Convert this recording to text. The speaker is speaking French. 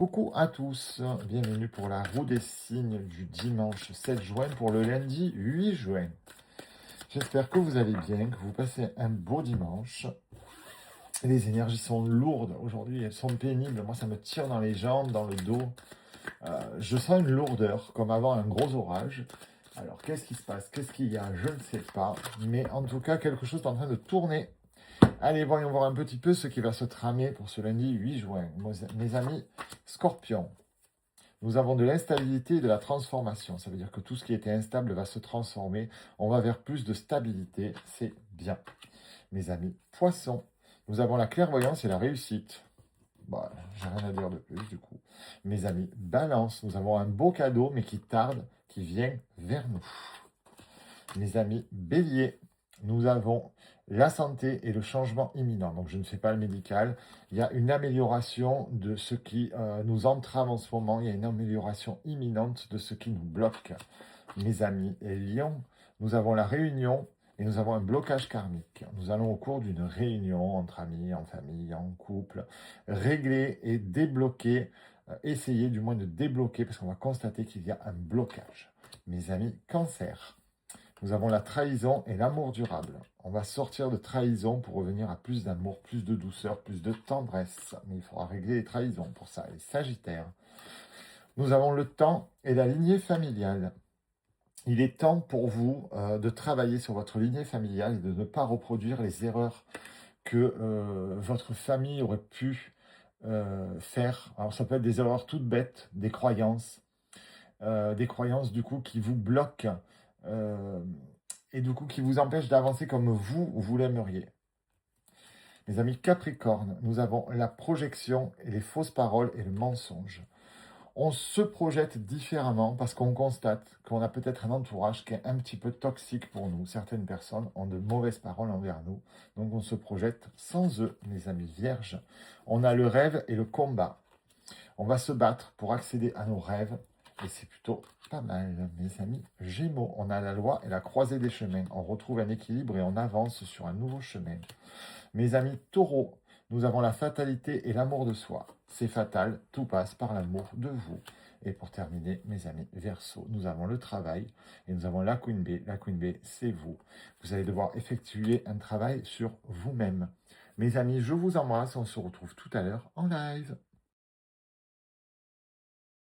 Coucou à tous, bienvenue pour la roue des signes du dimanche 7 juin pour le lundi 8 juin. J'espère que vous allez bien, que vous passez un beau dimanche. Les énergies sont lourdes aujourd'hui, elles sont pénibles. Moi, ça me tire dans les jambes, dans le dos. Je sens une lourdeur, comme avant un gros orage. Alors, qu'est-ce qui se passe? Qu'est-ce qu'il y a? Je ne sais pas. Mais en tout cas, quelque chose est en train de tourner. Allez, voyons voir un petit peu ce qui va se tramer pour ce lundi 8 juin. Mes amis Scorpions. Nous avons de l'instabilité et de la transformation. Ça veut dire que tout ce qui était instable va se transformer. On va vers plus de stabilité. C'est bien. Mes amis Poissons, nous avons la clairvoyance et la réussite. Bah, j'ai rien à dire de plus du coup. Mes amis Balance, nous avons un beau cadeau mais qui tarde, qui vient vers nous. Mes amis Bélier, nous avons la santé et le changement imminent. Donc, je ne fais pas le médical. Il y a une amélioration de ce qui nous entrave en ce moment. Il y a une amélioration imminente de ce qui nous bloque. Mes amis Lions, nous avons la réunion et nous avons un blocage karmique. Nous allons au cours d'une réunion entre amis, en famille, en couple, régler et débloquer, essayer du moins de débloquer parce qu'on va constater qu'il y a un blocage. Mes amis Cancer, nous avons la trahison et l'amour durable. On va sortir de trahison pour revenir à plus d'amour, plus de douceur, plus de tendresse. Mais il faudra régler les trahisons pour ça. Les Sagittaires. Nous avons le temps et la lignée familiale. Il est temps pour vous de travailler sur votre lignée familiale et de ne pas reproduire les erreurs que votre famille aurait pu faire. Alors ça peut être des erreurs toutes bêtes, des croyances du coup qui vous bloquent euh, et du coup qui vous empêchent d'avancer comme vous l'aimeriez. Mes amis Capricorne, nous avons la projection et les fausses paroles et le mensonge. On se projette différemment parce qu'on constate qu'on a peut-être un entourage qui est un petit peu toxique pour nous. Certaines personnes ont de mauvaises paroles envers nous, donc on se projette sans eux, mes amis Vierges. On a le rêve et le combat. On va se battre pour accéder à nos rêves et c'est plutôt pas mal, mes amis Gémeaux. On a la loi et la croisée des chemins. On retrouve un équilibre et on avance sur un nouveau chemin. Mes amis Taureaux, nous avons la fatalité et l'amour de soi. C'est fatal, tout passe par l'amour de vous. Et pour terminer, mes amis Verseaux, nous avons le travail et nous avons la Queen Bee. La Queen Bee, c'est vous. Vous allez devoir effectuer un travail sur vous-même. Mes amis, je vous embrasse. On se retrouve tout à l'heure en live.